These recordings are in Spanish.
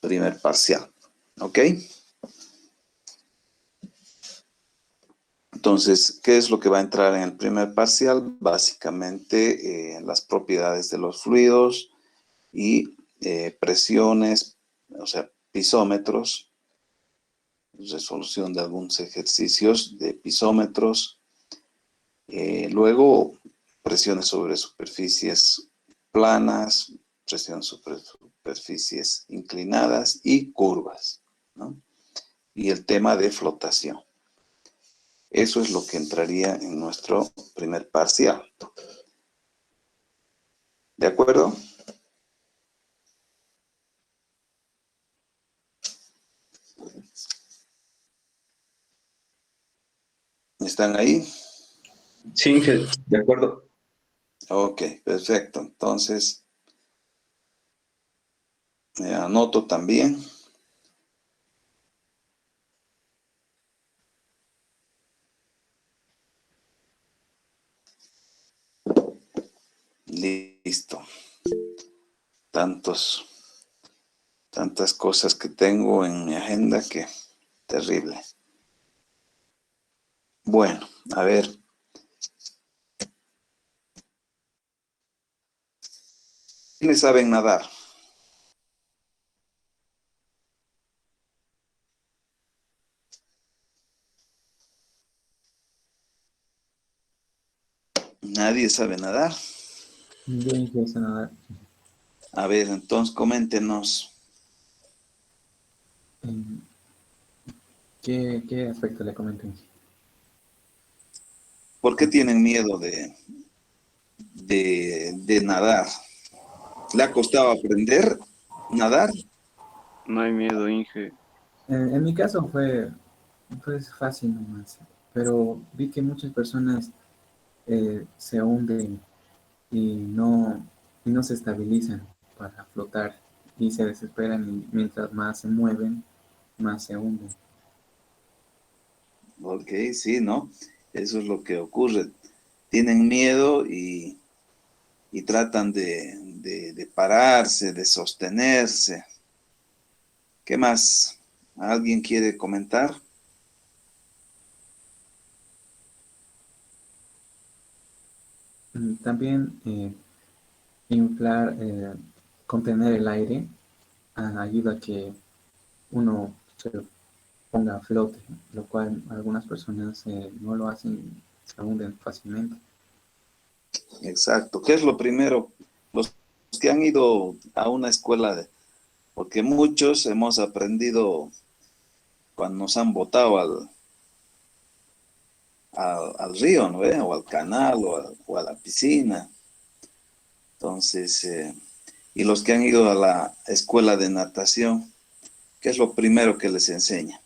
primer parcial. ¿Ok? Entonces, ¿qué es lo que va a entrar en el primer parcial? Básicamente, las propiedades de los fluidos y presiones, o sea, pisómetros, resolución de algunos ejercicios de pisómetros, luego presiones sobre superficies planas, presión sobre superficies inclinadas y curvas, ¿no? Y el tema de flotación. Eso es lo que entraría en nuestro primer parcial. ¿De acuerdo? ¿Están ahí? Sí, Inge, de acuerdo. Ok, perfecto. Entonces, me anoto también. Listo. Tantas cosas que tengo en mi agenda que terrible. Bueno, a ver. ¿Quiénes saben nadar? Nadie sabe nadar. Yo ingreso a nadar. A ver, entonces coméntenos. ¿Qué aspecto le comento? ¿Por qué tienen miedo de nadar? ¿Le ha costado aprender a nadar? No hay miedo, Inge. En mi caso fue fácil nomás, pero vi que muchas personas se hunden y y no se estabilizan para flotar y se desesperan y mientras más se mueven, más se hunden. Ok, sí, ¿no? Eso es lo que ocurre. Tienen miedo y tratan de pararse, de sostenerse. ¿Qué más? ¿Alguien quiere comentar? También inflar, contener el aire ayuda a que uno se ponga a flote, lo cual algunas personas no lo hacen y se hunden fácilmente. Exacto. ¿Qué es lo primero? Los que han ido a una escuela porque muchos hemos aprendido cuando nos han botado al río, ¿no? O al canal o a la piscina. Entonces, y los que han ido a la escuela de natación, ¿qué es lo primero que les enseña?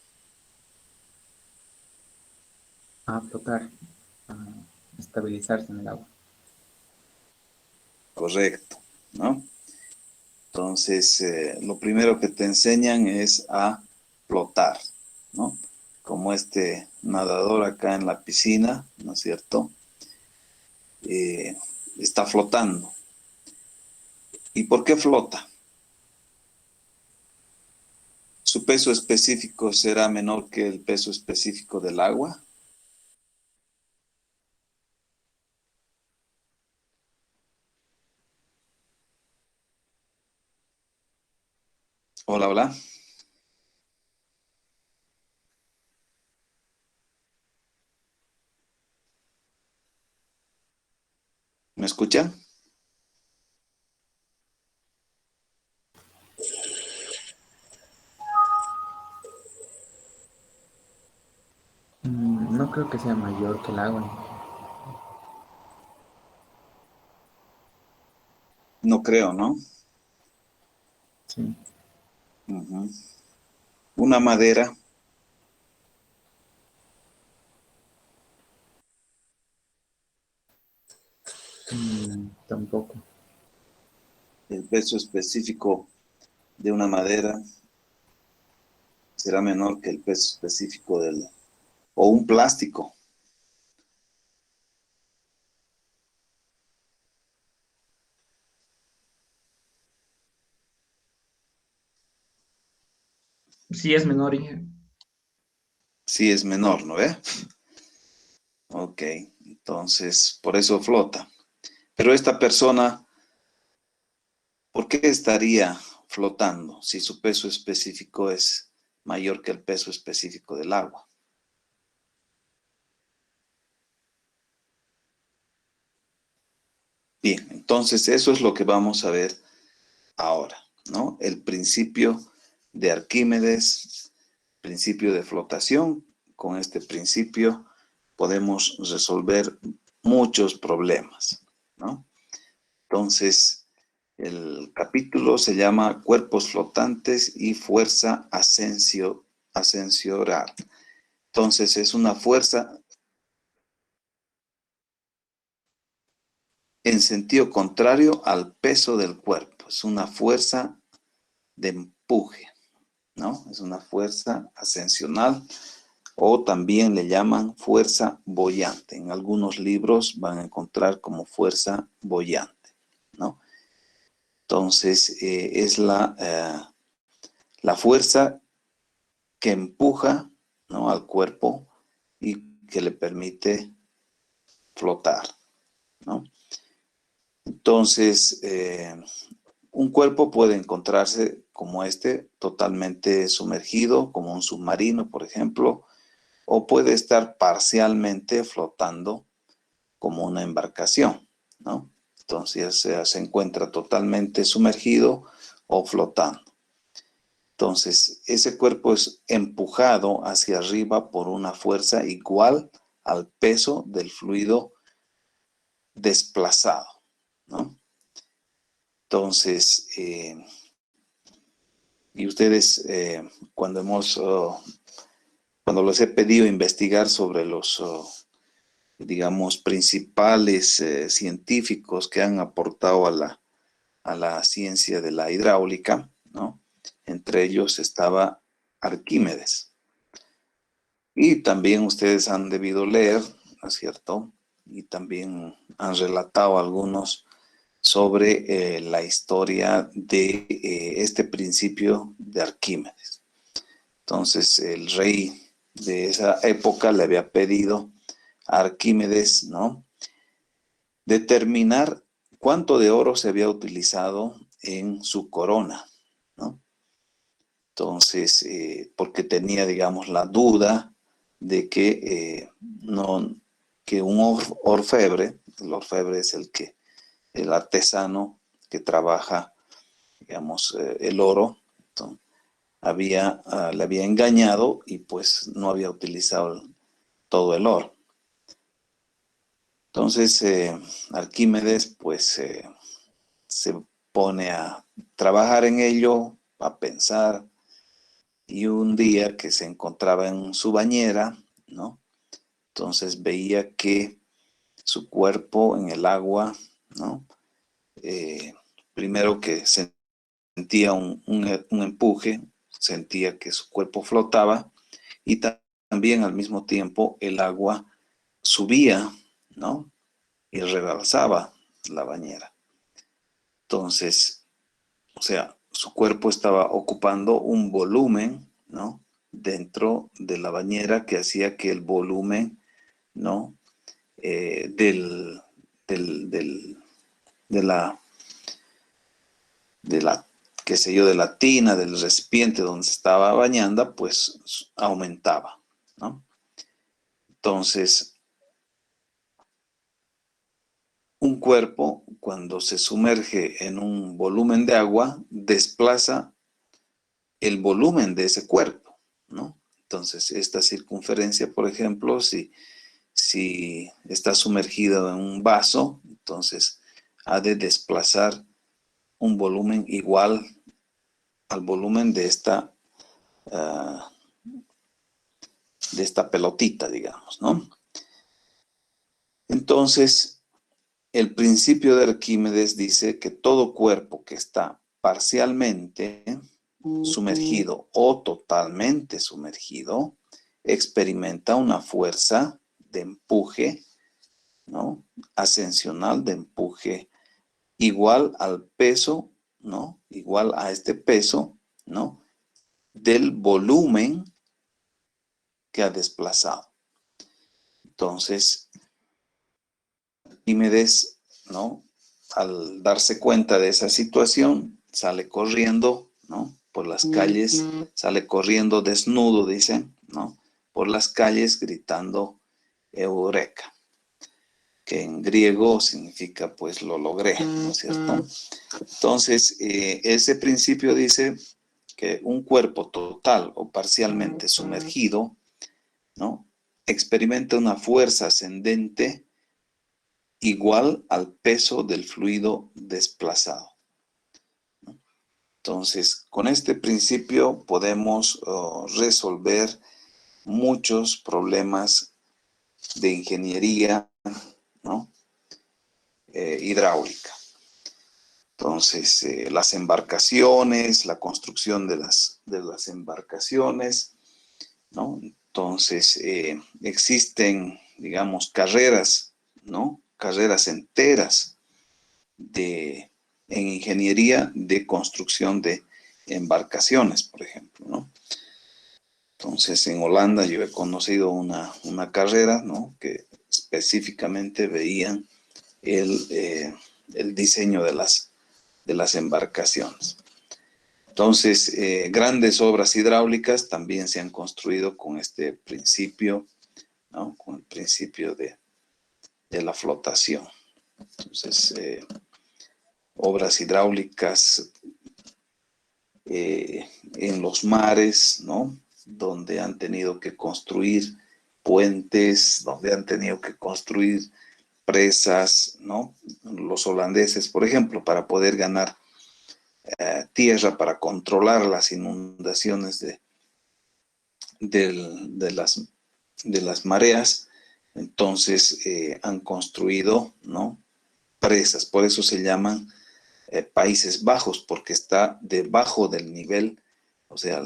A flotar, a estabilizarse en el agua. Correcto, ¿no? Entonces, lo primero que te enseñan es a flotar, ¿no? Como este nadador acá en la piscina, ¿no es cierto? Eh, Está flotando. ¿Y por qué flota? ¿Su peso específico será menor que el peso específico del agua? Hola, hola. ¿Me escuchan? No creo que sea mayor que el agua. No creo, ¿no? Sí. Ujú. Una madera, Tampoco. el peso específico de una madera será menor que el peso específico o un plástico. Sí es menor, Inge. Sí es menor, ¿no ve? Ok, entonces por eso flota. Pero esta persona, ¿por qué estaría flotando si su peso específico es mayor que el peso específico del agua? Bien, entonces eso es lo que vamos a ver ahora, ¿no? El principio de Arquímedes, principio de flotación. Con este principio podemos resolver muchos problemas, ¿no? Entonces, el capítulo se llama Cuerpos flotantes y fuerza ascensioral. Entonces, es una fuerza en sentido contrario al peso del cuerpo. Es una fuerza de empuje, ¿no? Es una fuerza ascensional o también le llaman fuerza boyante. En algunos libros van a encontrar como fuerza boyante, ¿no? Entonces, es la fuerza que empuja, ¿no?, al cuerpo y que le permite flotar, ¿no? Entonces, un cuerpo puede encontrarse como este, totalmente sumergido, como un submarino, por ejemplo, o puede estar parcialmente flotando como una embarcación, ¿no? Entonces, se encuentra totalmente sumergido o flotando. Entonces, ese cuerpo es empujado hacia arriba por una fuerza igual al peso del fluido desplazado, ¿no? Entonces, y ustedes, cuando les he pedido investigar sobre los, digamos, principales científicos que han aportado a la ciencia de la hidráulica, ¿no? Entre ellos estaba Arquímedes. Y también ustedes han debido leer, ¿no es cierto? Y también han relatado algunos sobre la historia de este principio de Arquímedes. Entonces, el rey de esa época le había pedido a Arquímedes, ¿no?, determinar cuánto de oro se había utilizado en su corona, ¿no? Entonces, porque tenía, digamos, la duda de que, no, que un orfebre, el orfebre es el artesano que trabaja, digamos, el oro, entonces, le había engañado y pues no había utilizado todo el oro. Entonces, Arquímedes pues se pone a trabajar en ello, a pensar, y un día que se encontraba en su bañera, ¿no?, entonces veía que su cuerpo en el agua, ¿no?, primero que sentía un empuje, sentía que su cuerpo flotaba y también al mismo tiempo el agua subía, ¿no?, y rebalsaba la bañera. Entonces, o sea, su cuerpo estaba ocupando un volumen, ¿no?, dentro de la bañera que hacía que el volumen, ¿no?, del, de la, qué sé yo, de la tina, del recipiente donde se estaba bañando, pues aumentaba, ¿no? Entonces, un cuerpo, cuando se sumerge en un volumen de agua, desplaza el volumen de ese cuerpo, ¿no? Entonces, esta circunferencia, por ejemplo, si está sumergido en un vaso, entonces ha de desplazar un volumen igual al volumen uh, de esta pelotita, digamos, ¿no? Entonces, el principio de Arquímedes dice que todo cuerpo que está parcialmente sumergido o totalmente sumergido experimenta una fuerza de empuje, ¿no?, ascensional, de empuje igual al peso, ¿no?, igual a este peso, ¿no?, del volumen que ha desplazado. Entonces, Arquímedes, ¿no?, al darse cuenta de esa situación, sale corriendo, ¿no?, por las calles, sale corriendo desnudo, dicen, ¿no?, por las calles gritando Eureka, que en griego significa pues lo logré, ¿no es cierto? Entonces, ese principio dice que un cuerpo total o parcialmente sumergido, ¿no?, experimenta una fuerza ascendente igual al peso del fluido desplazado. Entonces, con este principio podemos resolver muchos problemas de ingeniería, ¿no?, hidráulica. Entonces, las embarcaciones, la construcción de las embarcaciones, ¿no? Entonces, existen, digamos, carreras, ¿no?, carreras enteras en ingeniería de construcción de embarcaciones, por ejemplo, ¿no? Entonces, en Holanda yo he conocido una carrera, ¿no?, que específicamente veían el diseño de las embarcaciones. Entonces, grandes obras hidráulicas también se han construido con este principio, ¿no?, con el principio de la flotación. Entonces, obras hidráulicas en los mares, ¿no?, donde han tenido que construir puentes, donde han tenido que construir presas, ¿no? Los holandeses, por ejemplo, para poder ganar tierra, para controlar las inundaciones de las mareas, entonces han construido, ¿no?, presas. Por eso se llaman Países Bajos, porque está debajo del nivel, o sea,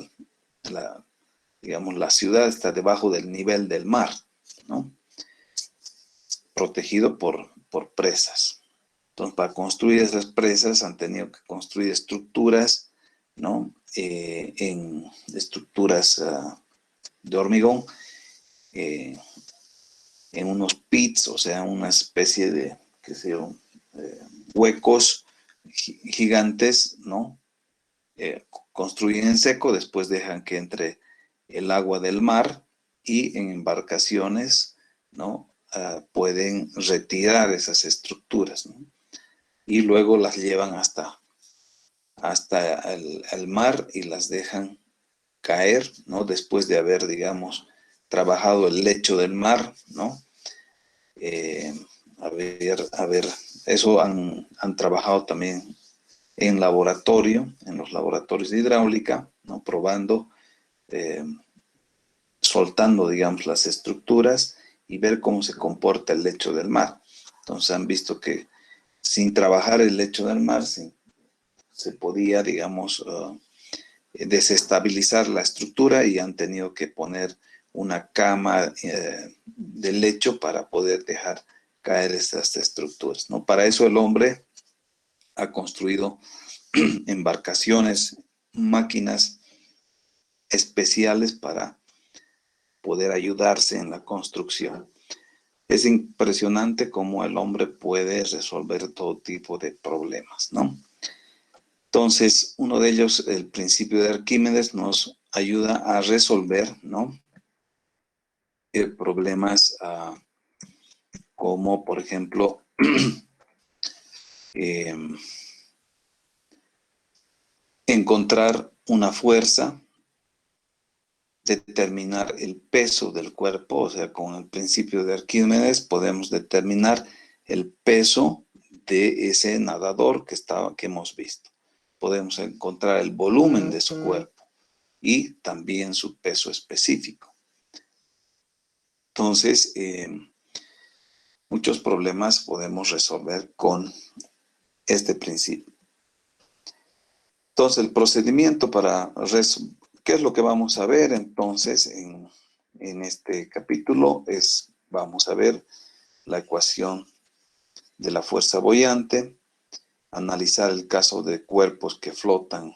digamos, la ciudad está debajo del nivel del mar, ¿no?, protegido por presas. Entonces, para construir esas presas han tenido que construir estructuras, ¿no?, en estructuras de hormigón, en unos pits, o sea, una especie de, qué sé yo, huecos gigantes, ¿no? Construyen en seco, después dejan que entre el agua del mar y en embarcaciones, ¿no?, pueden retirar esas estructuras, ¿no?, y luego las llevan hasta el mar y las dejan caer, ¿no?, después de haber, digamos, trabajado el lecho del mar, ¿no? Eso han trabajado también en laboratorio, en los laboratorios de hidráulica, ¿no?, probando, soltando, digamos, las estructuras y ver cómo se comporta el lecho del mar. Entonces han visto que sin trabajar el lecho del mar se podía, digamos, desestabilizar la estructura, y han tenido que poner una cama de lecho para poder dejar caer estas estructuras, ¿no? Para eso el hombre ha construido embarcaciones, máquinas especiales para poder ayudarse en la construcción. Es impresionante cómo el hombre puede resolver todo tipo de problemas, ¿no? Entonces, uno de ellos, el principio de Arquímedes, nos ayuda a resolver, ¿no?, problemas como, por ejemplo, encontrar una fuerza, determinar el peso del cuerpo. O sea, con el principio de Arquímedes podemos determinar el peso de ese nadador que hemos visto. Podemos encontrar el volumen de su cuerpo y también su peso específico. Entonces, muchos problemas podemos resolver con este principio. Entonces, el procedimiento ¿qué es lo que vamos a ver entonces en este capítulo? Vamos a ver la ecuación de la fuerza boyante, analizar el caso de cuerpos que flotan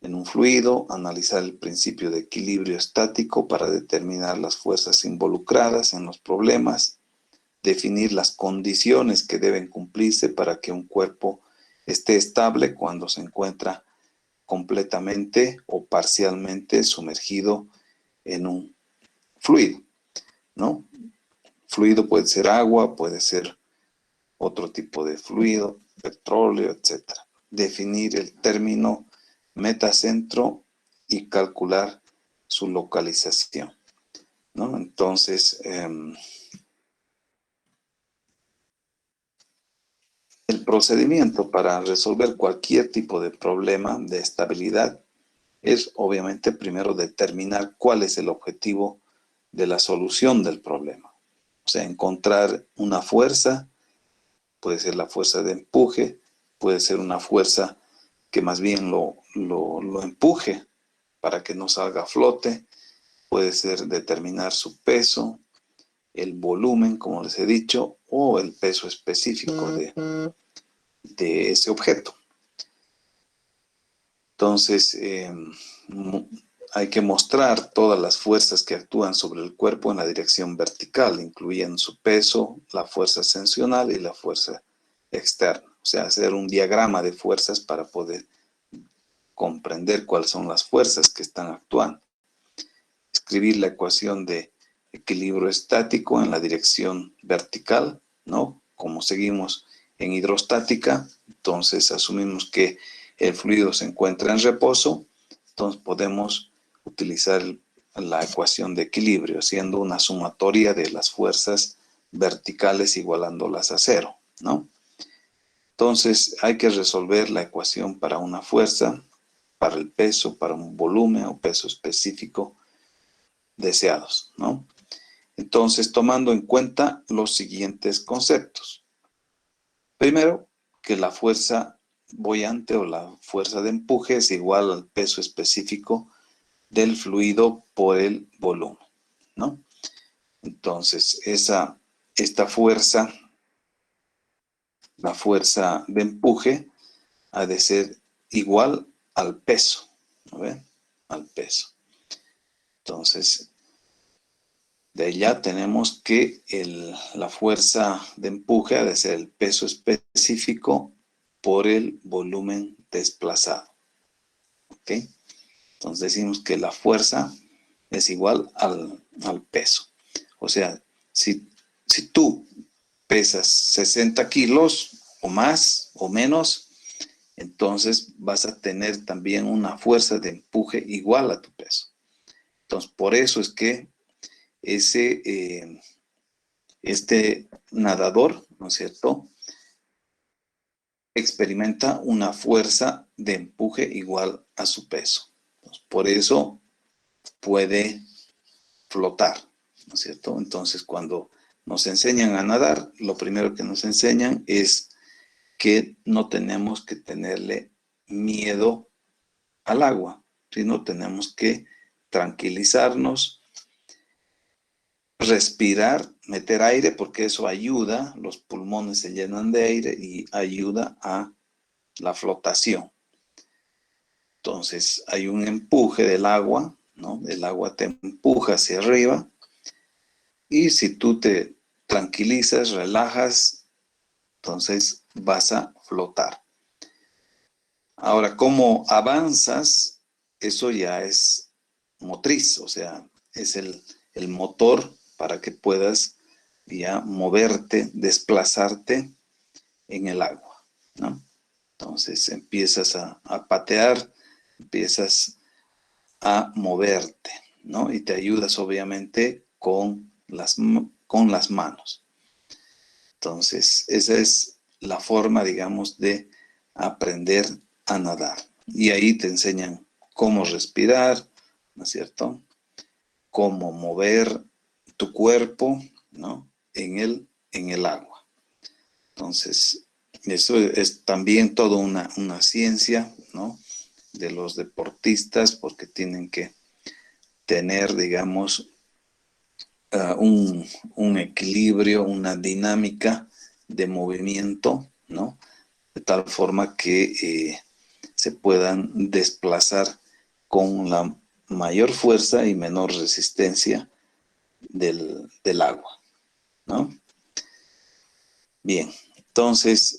en un fluido, analizar el principio de equilibrio estático para determinar las fuerzas involucradas en los problemas, definir las condiciones que deben cumplirse para que un cuerpo esté estable cuando se encuentra completamente o parcialmente sumergido en un fluido, ¿no? Fluido puede ser agua, puede ser otro tipo de fluido, petróleo, etc. Definir el término metacentro y calcular su localización, ¿no? Entonces, el procedimiento para resolver cualquier tipo de problema de estabilidad es obviamente primero determinar cuál es el objetivo de la solución del problema. O sea, encontrar una fuerza, puede ser la fuerza de empuje, puede ser una fuerza que más bien lo empuje para que no salga a flote, puede ser determinar su peso, el volumen, como les he dicho, o el peso específico de ese objeto. Entonces, hay que mostrar todas las fuerzas que actúan sobre el cuerpo en la dirección vertical, incluyendo su peso, la fuerza ascensional y la fuerza externa. O sea, hacer un diagrama de fuerzas para poder comprender cuáles son las fuerzas que están actuando. Escribir la ecuación de equilibrio estático en la dirección vertical, ¿no? Como seguimos en hidrostática, entonces asumimos que el fluido se encuentra en reposo, entonces podemos utilizar la ecuación de equilibrio, haciendo una sumatoria de las fuerzas verticales igualándolas a cero, ¿no? Entonces hay que resolver la ecuación para una fuerza, para el peso, para un volumen o peso específico deseados, ¿no? Entonces, tomando en cuenta los siguientes conceptos. Primero, que la fuerza boyante o la fuerza de empuje es igual al peso específico del fluido por el volumen, ¿no? Entonces, esta fuerza, la fuerza de empuje, ha de ser igual al peso, ¿no ven? Al peso. Entonces, de ahí ya tenemos que la fuerza de empuje ha de ser el peso específico por el volumen desplazado. ¿Ok? Entonces decimos que la fuerza es igual al peso. O sea, si tú pesas 60 kilos o más o menos, entonces vas a tener también una fuerza de empuje igual a tu peso. Entonces, por eso es que este nadador, ¿no es cierto?, experimenta una fuerza de empuje igual a su peso. Entonces, por eso puede flotar, ¿no es cierto? Entonces, cuando nos enseñan a nadar, lo primero que nos enseñan es que no tenemos que tenerle miedo al agua, sino tenemos que tranquilizarnos, respirar, meter aire, porque eso ayuda, los pulmones se llenan de aire y ayuda a la flotación. Entonces hay un empuje del agua, ¿no? El agua te empuja hacia arriba y si tú te tranquilizas, relajas, entonces vas a flotar. Ahora, ¿cómo avanzas? Eso ya es motriz, o sea, es el motor para que puedas ya moverte, desplazarte en el agua, ¿no? Entonces empiezas a patear, empiezas a moverte, ¿no? Y te ayudas obviamente con las manos. Entonces, esa es la forma, digamos, de aprender a nadar. Y ahí te enseñan cómo respirar, ¿no es cierto? Cómo mover tu cuerpo, ¿no? En el agua. Entonces, eso es también toda una ciencia, ¿no? De los deportistas, porque tienen que tener, digamos, un equilibrio, una dinámica de movimiento, ¿no? De tal forma que se puedan desplazar con la mayor fuerza y menor resistencia del agua, ¿no? Bien, entonces,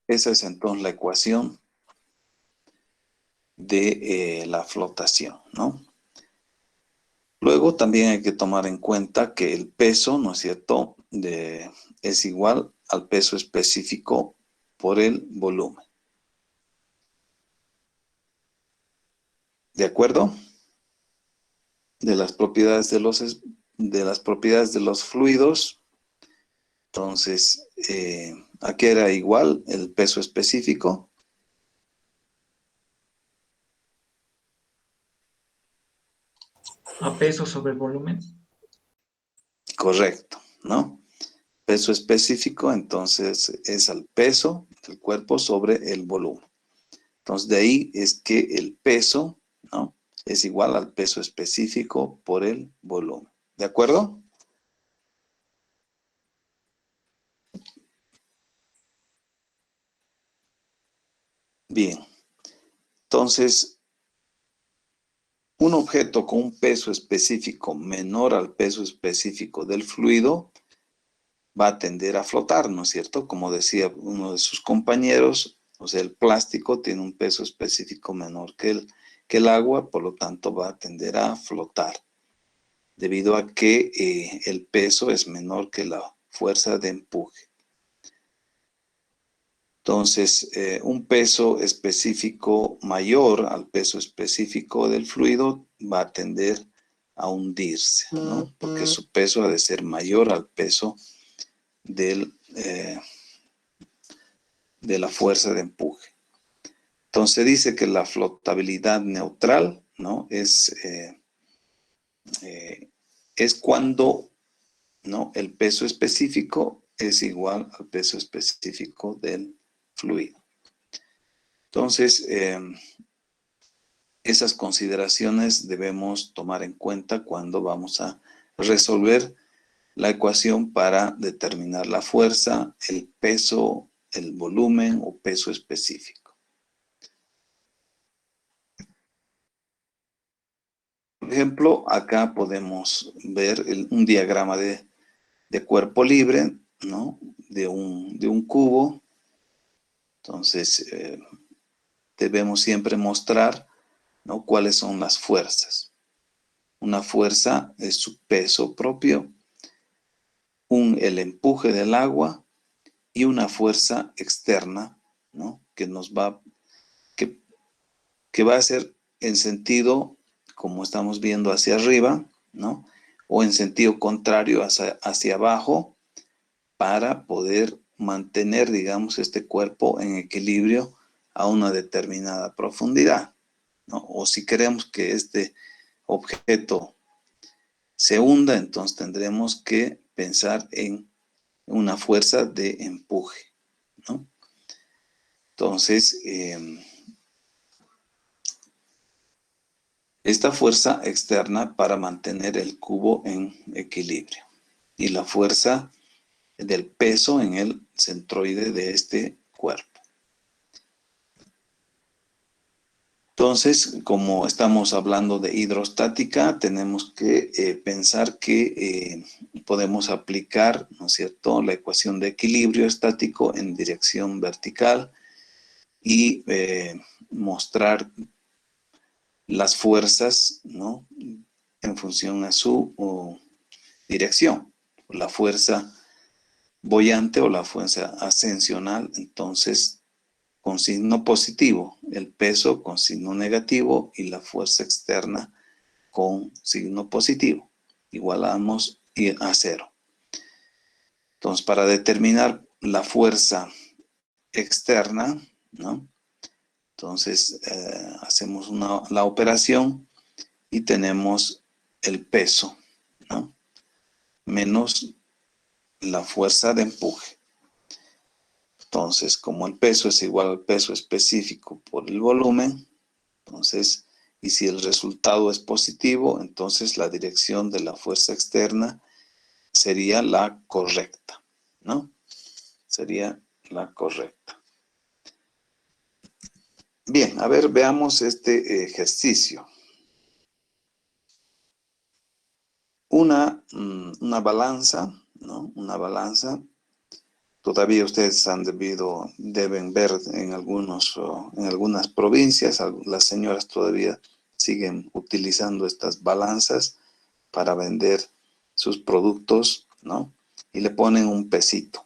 esa es entonces la ecuación de la flotación, ¿no? Luego también hay que tomar en cuenta que el peso, ¿no es cierto?, es igual al peso específico por el volumen. ¿De acuerdo? De las propiedades de los fluidos. Entonces, ¿a qué era igual el peso específico? A peso sobre el volumen. Correcto, ¿no? Peso específico, entonces, es al peso del cuerpo sobre el volumen. Entonces, de ahí es que el peso, ¿no?, es igual al peso específico por el volumen. ¿De acuerdo? Bien. Entonces, un objeto con un peso específico menor al peso específico del fluido va a tender a flotar, ¿no es cierto? Como decía uno de sus compañeros, o sea, el plástico tiene un peso específico menor que el agua, por lo tanto va a tender a flotar, debido a que el peso es menor que la fuerza de empuje. Entonces, un peso específico mayor al peso específico del fluido va a tender a hundirse, ¿no? Porque su peso ha de ser mayor al peso de la fuerza de empuje. Entonces dice que la flotabilidad neutral, ¿no?, es cuando, ¿no?, el peso específico es igual al peso específico del fluido. Entonces, esas consideraciones debemos tomar en cuenta cuando vamos a resolver la ecuación para determinar la fuerza, el peso, el volumen o peso específico. Por ejemplo, acá podemos ver un diagrama de cuerpo libre, ¿no?, de un cubo. Entonces, debemos siempre mostrar, ¿no?, cuáles son las fuerzas. Una fuerza es su peso propio, el empuje del agua y una fuerza externa, ¿no?, que va a ser en sentido, como estamos viendo, hacia arriba, ¿no?, o en sentido contrario hacia abajo, para poder mantener, digamos, este cuerpo en equilibrio a una determinada profundidad, ¿no? O si queremos que este objeto se hunda, entonces tendremos que pensar en una fuerza de empuje, ¿no? Entonces, esta fuerza externa para mantener el cubo en equilibrio y la fuerza del peso en el centroide de este cuerpo. Entonces, como estamos hablando de hidrostática, tenemos que pensar que podemos aplicar, ¿no es cierto?, la ecuación de equilibrio estático en dirección vertical y mostrar las fuerzas, ¿no?, en función a su dirección. La fuerza boyante o la fuerza ascensional, entonces, con signo positivo, el peso con signo negativo y la fuerza externa con signo positivo. Igualamos a 0. Entonces, para determinar la fuerza externa, ¿no?, entonces hacemos la operación y tenemos el peso, ¿no?, menos la fuerza de empuje. Entonces, como el peso es igual al peso específico por el volumen, entonces, y si el resultado es positivo, entonces la dirección de la fuerza externa sería la correcta, ¿no? Sería la correcta. Bien, a ver, veamos este ejercicio. Una balanza, ¿no? Una balanza. Todavía ustedes deben ver en algunas provincias, las señoras todavía siguen utilizando estas balanzas para vender sus productos, ¿no? Y le ponen un pesito.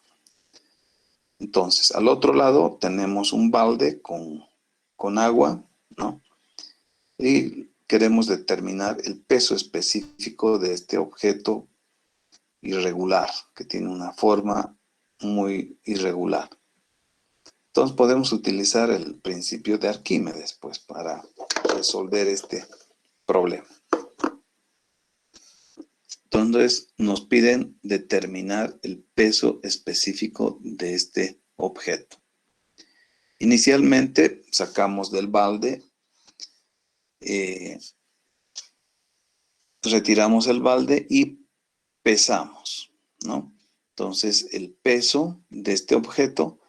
Entonces, al otro lado tenemos un balde con agua, ¿no? Y queremos determinar el peso específico de este objeto irregular, que tiene una forma muy irregular. Entonces podemos utilizar el principio de Arquímedes, pues, para resolver este problema. Entonces nos piden determinar el peso específico de este objeto. Inicialmente sacamos del balde, retiramos el balde y pesamos, ¿no? Entonces el peso de este objeto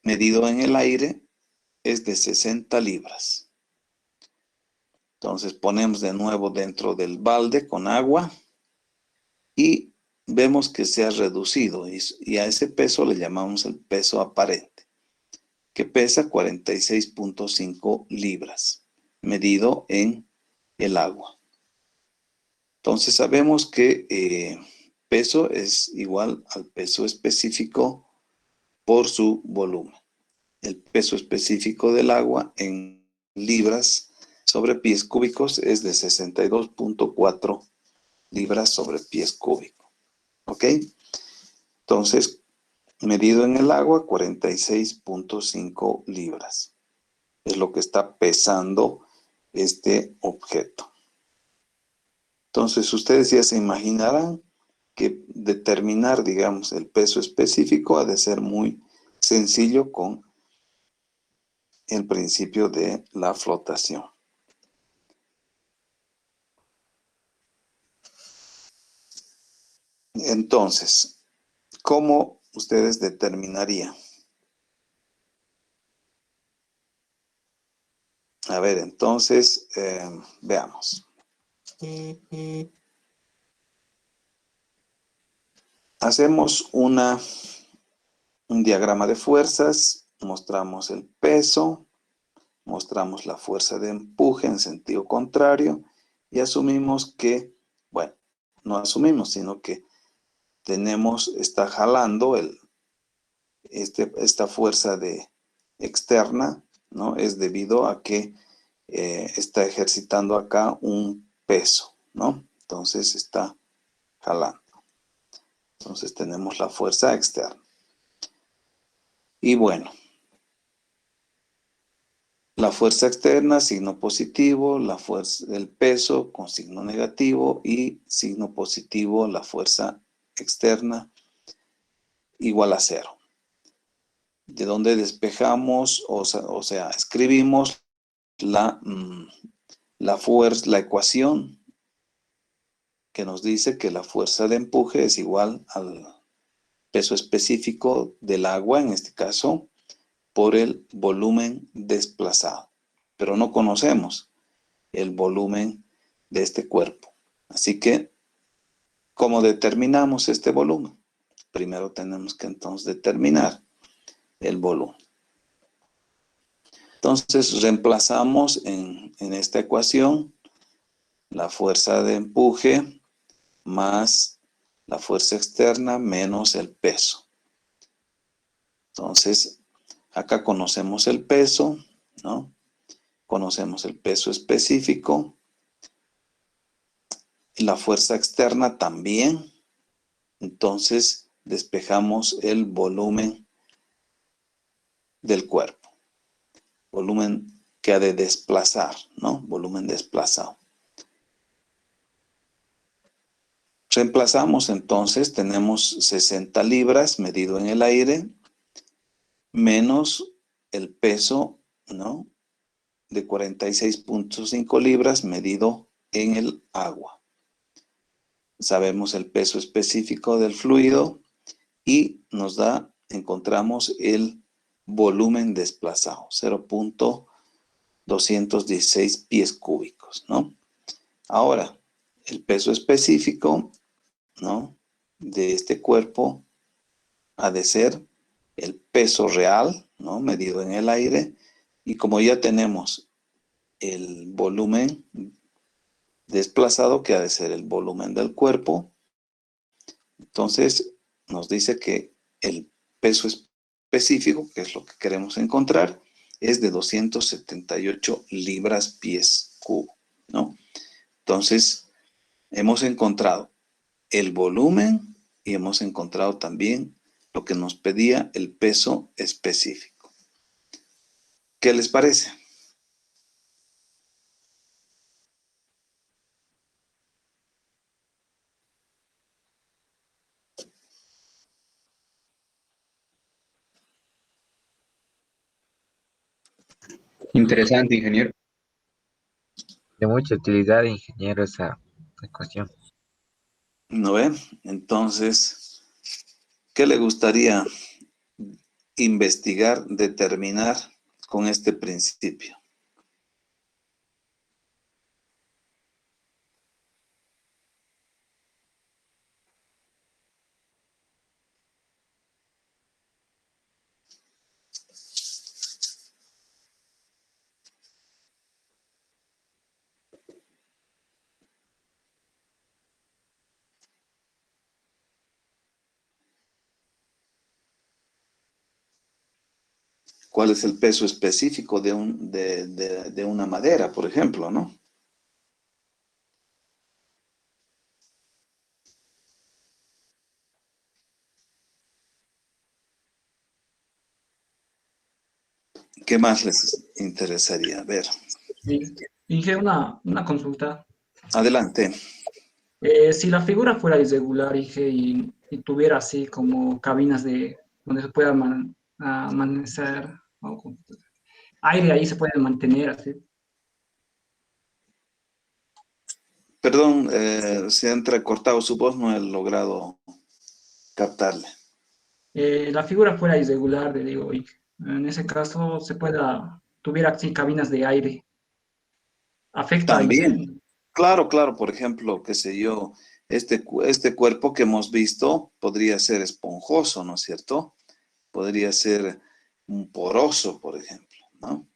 medido en el aire es de 60 libras. Entonces ponemos de nuevo dentro del balde con agua y vemos que se ha reducido y a ese peso le llamamos el peso aparente, que pesa 46.5 libras, medido en el agua. Entonces sabemos que peso es igual al peso específico por su volumen. El peso específico del agua en libras sobre pies cúbicos es de 62.4 libras sobre pies cúbicos. ¿Ok? Entonces, medido en el agua, 46.5 libras. Es lo que está pesando este objeto. Entonces, ustedes ya se imaginarán que determinar, digamos, el peso específico ha de ser muy sencillo con el principio de la flotación. Entonces, ¿cómo ustedes determinarían? A ver, entonces, veamos. Hacemos un diagrama de fuerzas, mostramos el peso, mostramos la fuerza de empuje en sentido contrario y asumimos que, bueno, no asumimos, sino que está jalando esta fuerza externa, ¿no? Es debido a que está ejercitando acá un peso, ¿no? Entonces está jalando. Entonces tenemos la fuerza externa. Y bueno, la fuerza externa, signo positivo, el peso con signo negativo y signo positivo, la fuerza externa igual a 0. De donde despejamos, o sea, escribimos la ecuación que nos dice que la fuerza de empuje es igual al peso específico del agua, en este caso, por el volumen desplazado. Pero no conocemos el volumen de este cuerpo. Así que, ¿cómo determinamos este volumen? Primero tenemos que entonces determinar el volumen. Entonces reemplazamos en esta ecuación la fuerza de empuje más la fuerza externa menos el peso. Entonces, acá conocemos el peso, ¿no? Conocemos el peso específico y la fuerza externa también. Entonces, despejamos el volumen del cuerpo. Volumen que ha de desplazar, ¿no? Volumen desplazado. Reemplazamos entonces, tenemos 60 libras medido en el aire, menos el peso, ¿no? De 46.5 libras medido en el agua. Sabemos el peso específico del fluido y encontramos el volumen desplazado, 0.0 216 pies cúbicos, ¿no? Ahora, el peso específico, ¿no?, de este cuerpo ha de ser el peso real, ¿no?, medido en el aire, y como ya tenemos el volumen desplazado, que ha de ser el volumen del cuerpo, entonces nos dice que el peso específico, que es lo que queremos encontrar, es de 278 libras pies cubo, ¿no? Entonces, hemos encontrado el volumen y hemos encontrado también lo que nos pedía el peso específico. ¿Qué les parece? Interesante, ingeniero. De mucha utilidad, ingeniero, esa cuestión. ¿No ven? Entonces, ¿qué le gustaría investigar, determinar con este principio? ¿Cuál es el peso específico de una madera, por ejemplo, ¿no? ¿Qué más les interesaría ver? Sí. Dije una consulta. Adelante. Si la figura fuera irregular, dije, y tuviera así como cabinas de donde se pueda amanecer, o aire ahí se puede mantener así. Perdón, se ha entrecortado su voz, no he logrado captarle. La figura fuera irregular, le digo, y en ese caso tuviera así cabinas de aire. Afecta ahí. También, claro, claro, por ejemplo, qué sé yo, este cuerpo que hemos visto podría ser esponjoso, ¿no es cierto? Podría ser un poroso, por ejemplo, ¿no?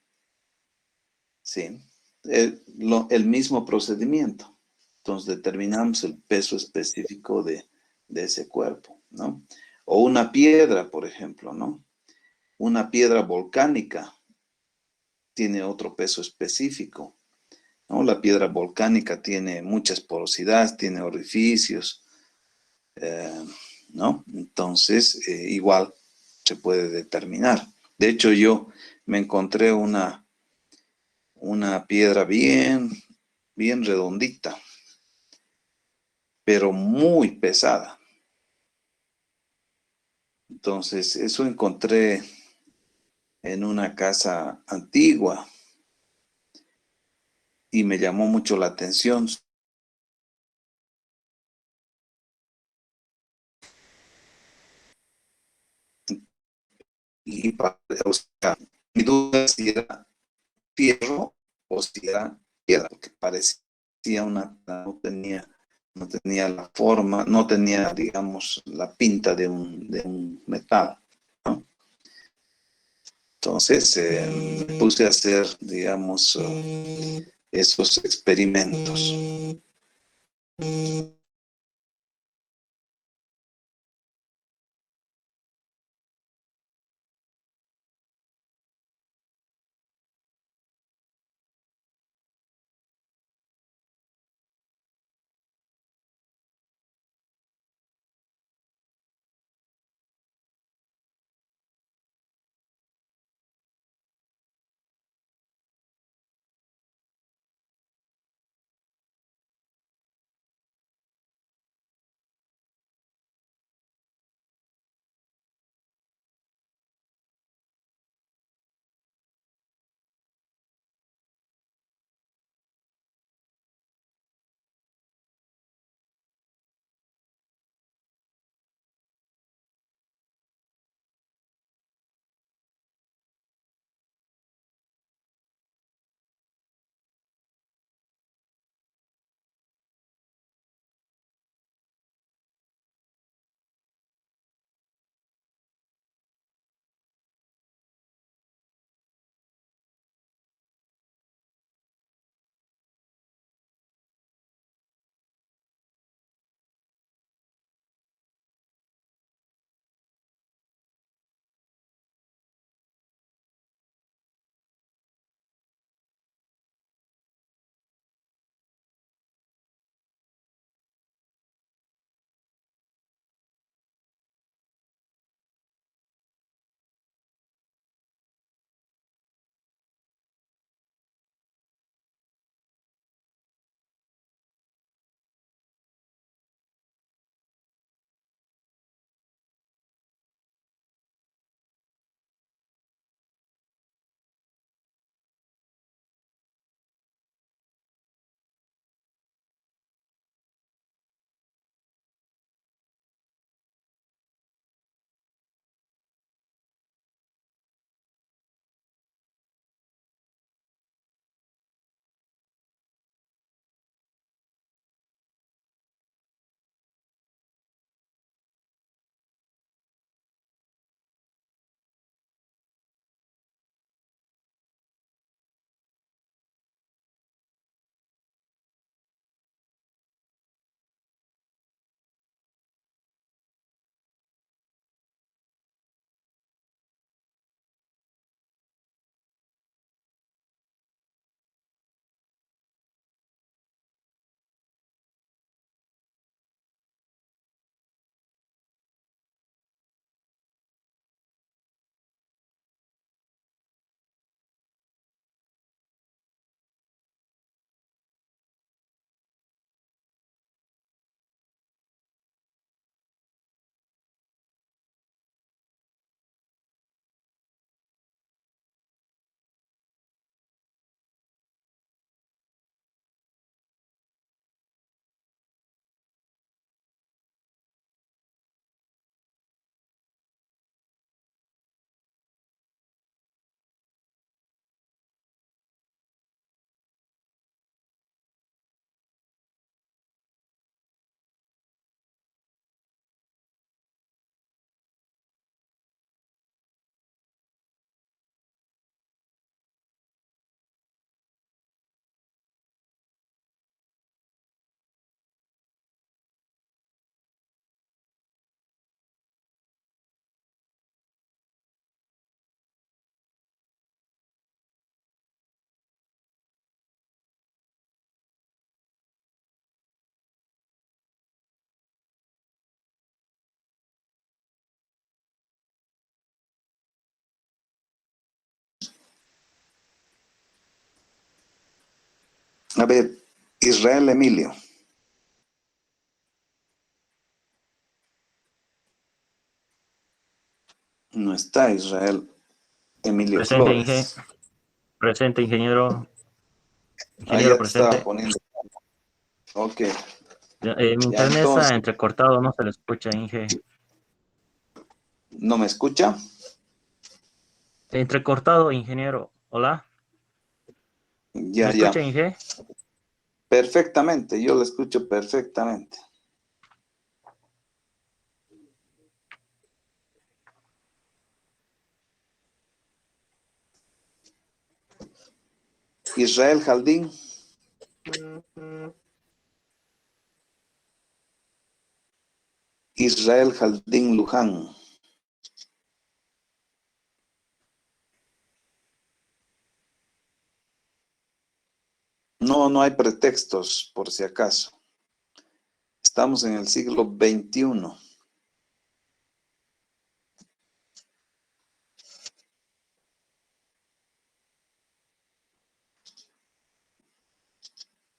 Sí, el mismo procedimiento. Entonces determinamos el peso específico de ese cuerpo, ¿no? O una piedra, por ejemplo, ¿no? Una piedra volcánica tiene otro peso específico, ¿no? La piedra volcánica tiene muchas porosidades, tiene orificios, eh, ¿no? Entonces, igual se puede determinar. De hecho, yo me encontré una piedra bien redondita, pero muy pesada. Entonces, eso encontré en una casa antigua y me llamó mucho la atención. Y o sea, mi duda es si era fierro o si era piedra, porque parecía no tenía la forma, no tenía, digamos, la pinta de un metal, ¿no? Entonces me puse a hacer, digamos, esos experimentos. A ver, Israel Emilio. No está Israel Emilio Presente, Inge. Flores. Presente, ingeniero. Ah, Ingeniero ya te estaba presente. poniendo. Ok, Mi ya internet está entonces, entrecortado, no se le escucha, Inge. ¿no me escucha? Entrecortado, ingeniero. Hola. ¿Me Ya, ya. escucha, Inge? Perfectamente, yo lo escucho perfectamente. Israel Jaldín. Israel Jaldín Luján. No, no hay pretextos, por si acaso. Estamos en el siglo XXI.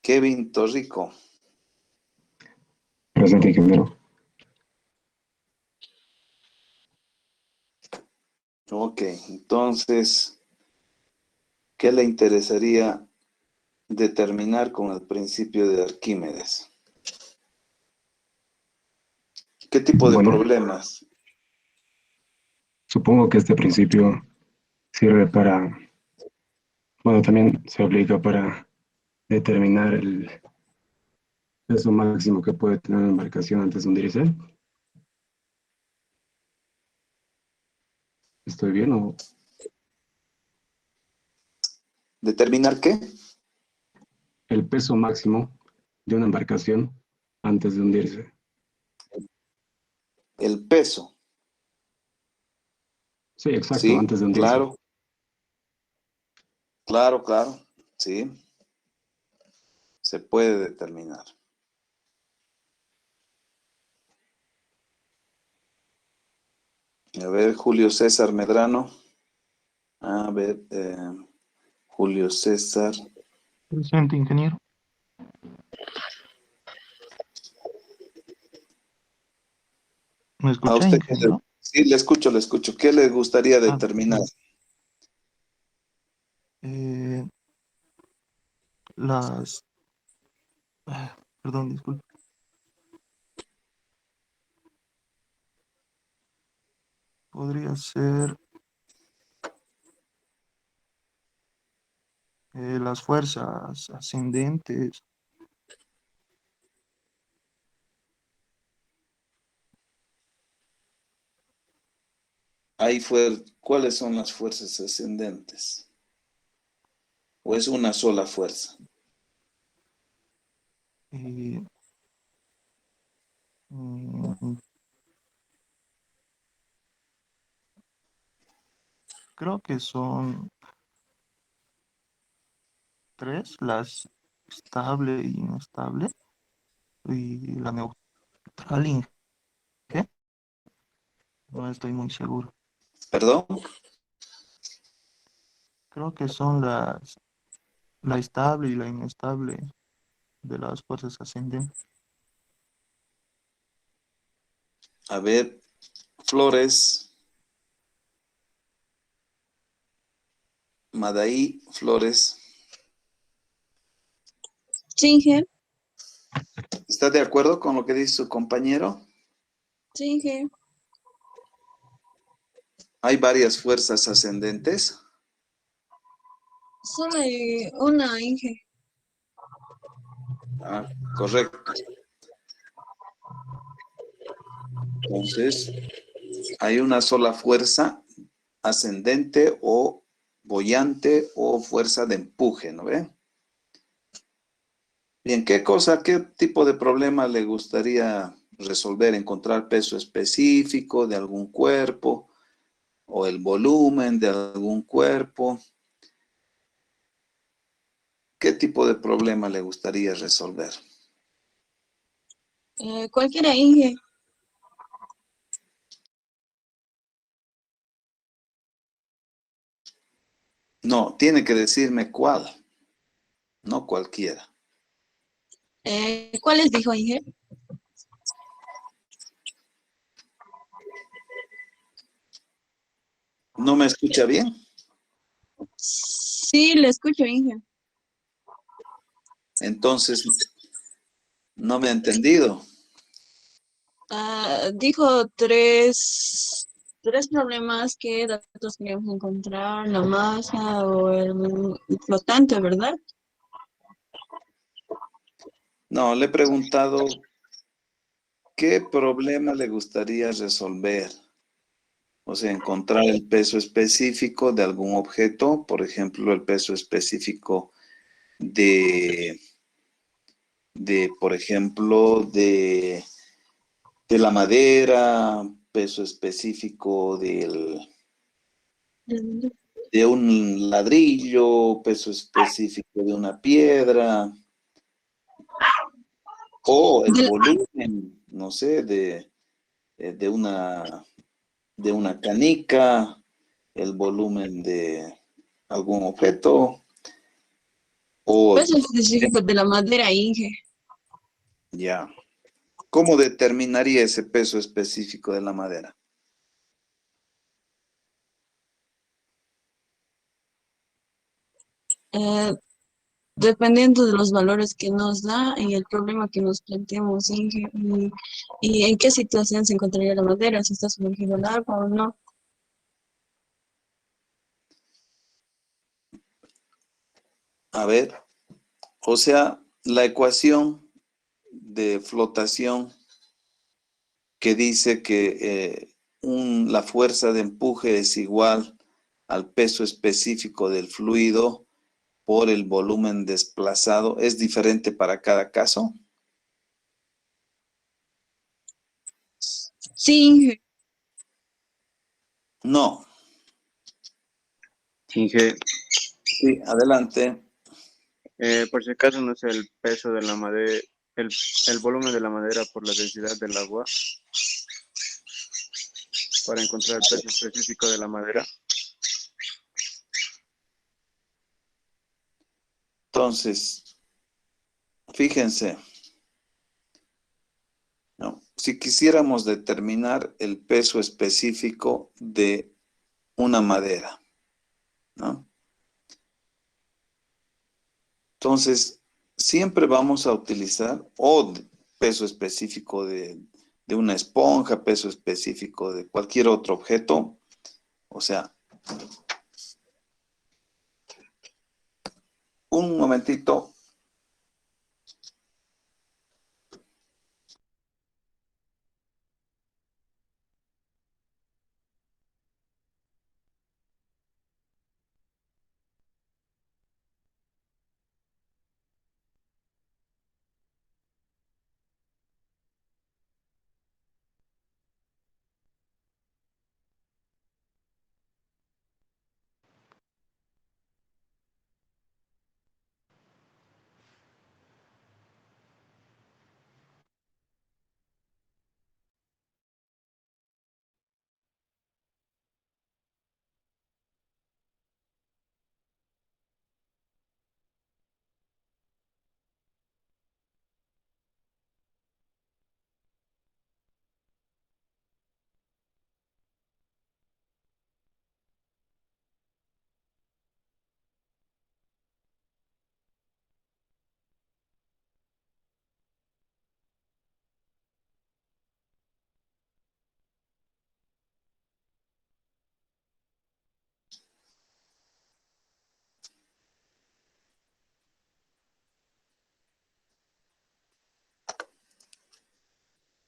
Kevin Torrico. Presente, ingeniero. Ok, entonces, ¿qué le interesaría determinar con el principio de Arquímedes? ¿Qué tipo de Bueno, problemas? supongo que este principio sirve para, bueno, también se aplica para determinar el peso máximo que puede tener una embarcación antes de hundirse. ¿Estoy bien o ¿Determinar qué? el peso máximo de una embarcación antes de hundirse? El peso, Sí, exacto, ¿sí? antes de hundirse. Claro, claro, claro, sí, se puede determinar. A ver, Julio César Medrano. A ver, Julio César. Presente, ingeniero. ¿Me ¿A escucha, usted qué le... ingeniero? Sí, le escucho, le escucho. ¿Qué le gustaría Ah, determinar? eh, las... perdón, disculpe. Podría ser las fuerzas ascendentes. ¿Cuáles son las fuerzas ascendentes? ¿O es una sola fuerza? eh, mm, creo que son tres, las estable y inestable, y la neutral, ¿qué? No estoy muy seguro. ¿Perdón? Creo que son la estable y la inestable de las fuerzas ascendentes. A ver, Flores, Madaí, Flores. Singer, ¿Está de acuerdo con lo que dice su compañero? Singer, Hay varias fuerzas ascendentes. solo hay una Inge. Ah, correcto. Entonces, hay una sola fuerza ascendente o boyante o fuerza de empuje, ¿no ve? Bien, qué tipo de problema le gustaría resolver? ¿Encontrar peso específico de algún cuerpo o el volumen de algún cuerpo? ¿Qué tipo de problema le gustaría resolver? Cualquiera Inge. No, tiene que decirme cuál, no cualquiera. ¿Cuáles dijo Inge? ¿No me escucha bien? Sí, le escucho, Inge. Entonces, no me ha entendido. Dijo tres problemas que nosotros queríamos encontrar, la masa o el flotante, ¿verdad? No, le he preguntado qué problema le gustaría resolver. O sea, encontrar el peso específico de algún objeto, por ejemplo, el peso específico por ejemplo, de la madera, peso específico de un ladrillo, peso específico de una piedra, o el De la- volumen, no sé, de una canica, el volumen de algún objeto, o peso específico de la madera, Inge. ya. ¿Cómo determinaría ese peso específico de la madera? Eh, Dependiendo de los valores que nos da y el problema que nos planteemos, Inge, y en qué situación se encontraría la madera, si está sumergido el agua o no. A ver, o sea, la ecuación de flotación que dice que la fuerza de empuje es igual al peso específico del fluido por el volumen desplazado, ¿es diferente para cada caso? Sí, Inge. No. Inge, Sí, adelante. por si acaso no sé el peso de la madera, el volumen de la madera por la densidad del agua, para encontrar el peso específico de la madera. Entonces, fíjense, ¿no? Si quisiéramos determinar el peso específico de una madera, ¿no? Entonces, siempre vamos a utilizar peso específico de una esponja, peso específico de cualquier otro objeto. O sea, un momentito.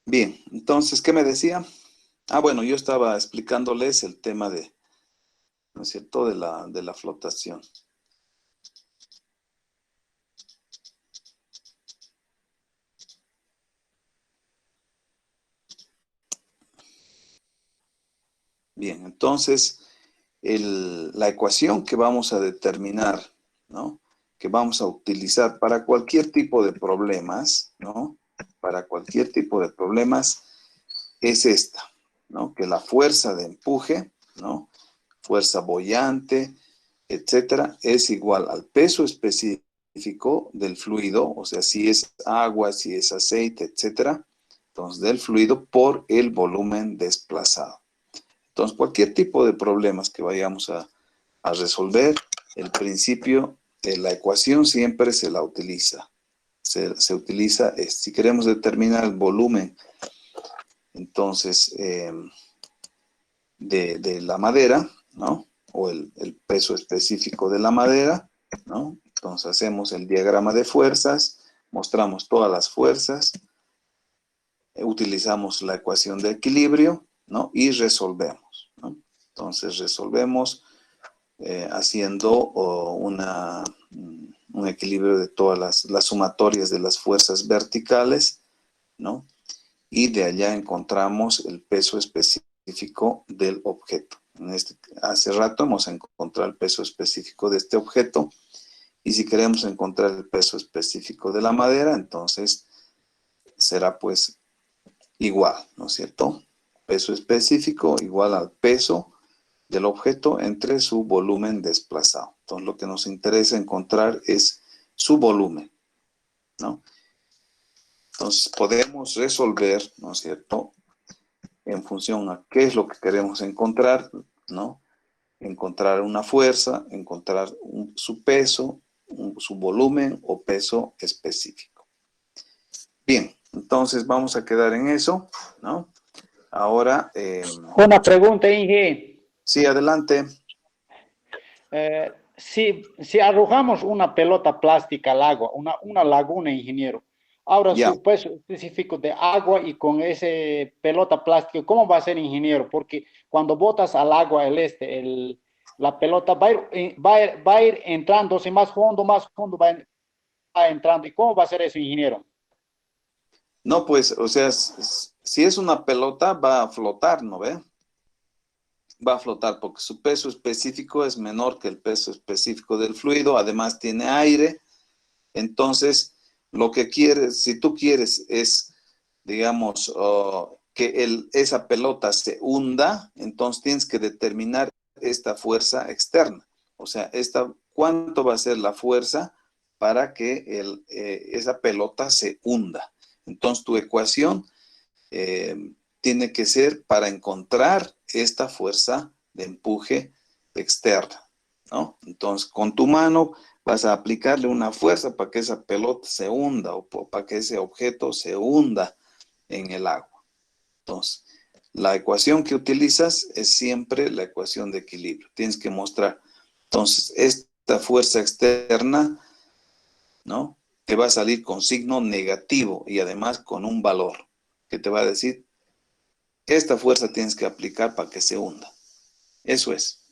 Bien, entonces, ¿qué me decía? Ah, bueno, yo estaba explicándoles el tema ¿no es cierto?, de la flotación. Bien, entonces, la ecuación que vamos a determinar, ¿no?, que vamos a utilizar para cualquier tipo de problemas, ¿no?, para cualquier tipo de problemas es esta, ¿no?, que la fuerza de empuje, ¿no?, fuerza boyante, etcétera, es igual al peso específico específico del fluido, o sea, si es agua, si es aceite, etcétera, entonces del fluido por el volumen desplazado. Entonces, cualquier tipo de problemas que vayamos a resolver, el principio de la ecuación siempre se la utiliza. Se utiliza, si queremos determinar el volumen, entonces, de la madera, ¿no? O el peso específico de la madera, ¿no? Entonces hacemos el diagrama de fuerzas, mostramos todas las fuerzas, utilizamos la ecuación de equilibrio, ¿no? Y resolvemos, ¿no? Entonces resolvemos haciendo un equilibrio de todas las sumatorias de las fuerzas verticales, ¿no? Y de allá encontramos el peso específico del objeto. Hace rato hemos encontrado el peso específico de este objeto, y si queremos encontrar el peso específico de la madera, entonces será pues igual, ¿no es cierto? Peso específico igual al peso del objeto entre su volumen desplazado. Entonces lo que nos interesa encontrar es su volumen, ¿no? Entonces podemos resolver, ¿no es cierto?, en función a qué es lo que queremos encontrar, ¿no? Encontrar una fuerza, encontrar su peso, su volumen o peso específico. Bien, entonces vamos a quedar en eso, ¿no? Ahora... Una pregunta, Inge. Sí, adelante. Si arrojamos una pelota plástica al agua, una laguna, ingeniero, ahora Ya. su peso específico de agua y con ese pelota plástica, ¿cómo va a ser, ingeniero? Porque cuando botas al agua la pelota va a ir entrando, si más fondo va entrando. ¿Y cómo va a ser eso, ingeniero? No, pues, o sea, si es una pelota, va a flotar, ¿no ve? Va a flotar porque su peso específico es menor que el peso específico del fluido, además tiene aire. Entonces, lo que quieres, si tú quieres es, digamos, que esa pelota se hunda, entonces tienes que determinar esta fuerza externa. O sea, ¿cuánto va a ser la fuerza para que esa pelota se hunda? Entonces, tu ecuación tiene que ser para encontrar esta fuerza de empuje externa, ¿no? Entonces, con tu mano vas a aplicarle una fuerza para que esa pelota se hunda o para que ese objeto se hunda en el agua. Entonces, la ecuación que utilizas es siempre la ecuación de equilibrio. Tienes que mostrar, entonces, esta fuerza externa, ¿no?, que va a salir con signo negativo y además con un valor que te va a decir, esta fuerza tienes que aplicar para que se hunda. Eso es.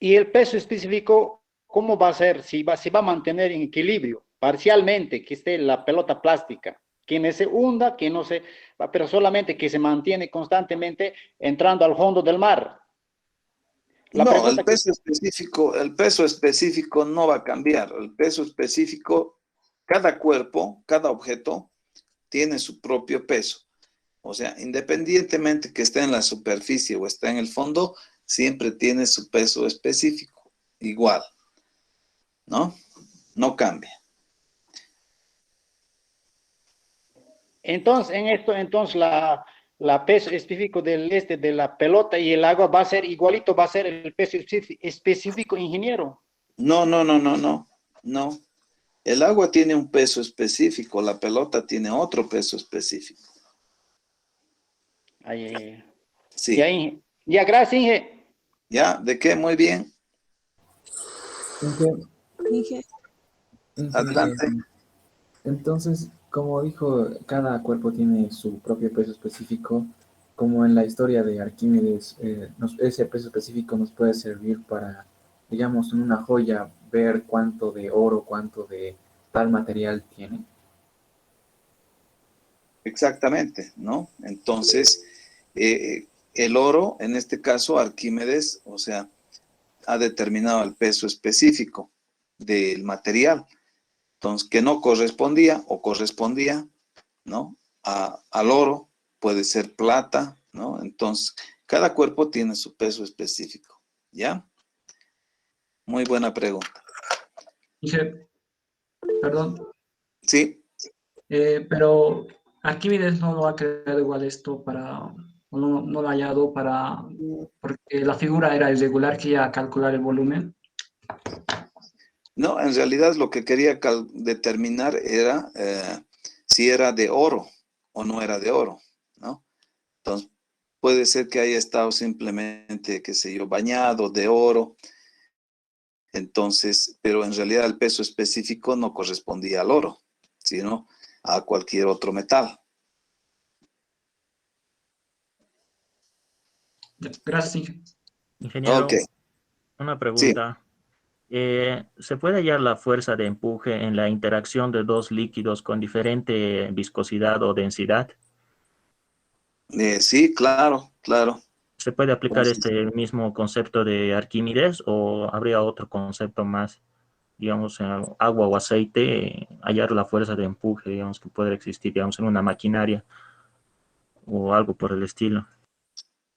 Y el peso específico, ¿cómo va a ser? Si va a mantener en equilibrio, parcialmente, que esté la pelota plástica, que no se hunda, que no se, pero solamente que se mantiene constantemente entrando al fondo del mar. No, el peso específico no va a cambiar. El peso específico, cada cuerpo, cada objeto tiene su propio peso. O sea, independientemente que esté en la superficie o esté en el fondo, siempre tiene su peso específico, igual, ¿no? No cambia. Entonces, la peso específico de la pelota y el agua va a ser igualito, va a ser el peso específico, ingeniero. No. El agua tiene un peso específico, la pelota tiene otro peso específico. Sí. Ya, gracias, Inge. Ya, ¿de qué? Muy bien. Inge. Adelante. Entonces, como dijo, cada cuerpo tiene su propio peso específico, como en la historia de Arquímedes, ese peso específico nos puede servir para, digamos, en una joya, ver cuánto de oro, cuánto de tal material tiene. Exactamente, ¿no? Entonces, el oro, en este caso, Arquímedes, o sea, ha determinado el peso específico del material. Entonces, que no correspondía o correspondía, ¿no?, al oro, puede ser plata, ¿no? Entonces, cada cuerpo tiene su peso específico, ¿ya? Muy buena pregunta. Inge, perdón, Sí, pero Arquímedes no lo ha creado igual esto para, o no lo ha hallado para, porque la figura era irregular, que iba a calcular el volumen. no, en realidad lo que quería determinar era si era de oro o no era de oro, ¿no? Entonces, puede ser que haya estado simplemente, qué sé yo, bañado de oro. Entonces, pero en realidad el peso específico no correspondía al oro, sino a cualquier otro metal. Ya, gracias, Inge. Ingeniero, Ok, una sí. pregunta. ¿Se puede hallar la fuerza de empuje en la interacción de dos líquidos con diferente viscosidad o densidad? Sí, claro, claro. ¿Se puede aplicar Entonces, este mismo concepto de Arquímedes o habría otro concepto más, digamos, en agua o aceite, hallar la fuerza de empuje, digamos, que puede existir, digamos, en una maquinaria o algo por el estilo?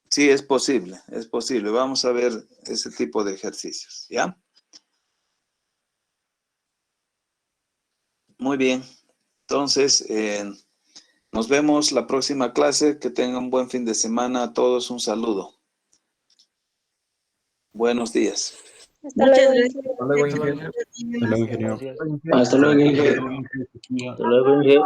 sí, es posible, es posible. Vamos a ver ese tipo de ejercicios, ¿ya? Muy bien. Entonces, nos vemos la próxima clase. Que tengan un buen fin de semana. A todos un saludo. Buenos días. Muchas gracias. Hasta luego, Hasta luego, Inge. Inge. Hasta luego, ingeniero. Hasta luego, Inge. Hasta luego, Inge.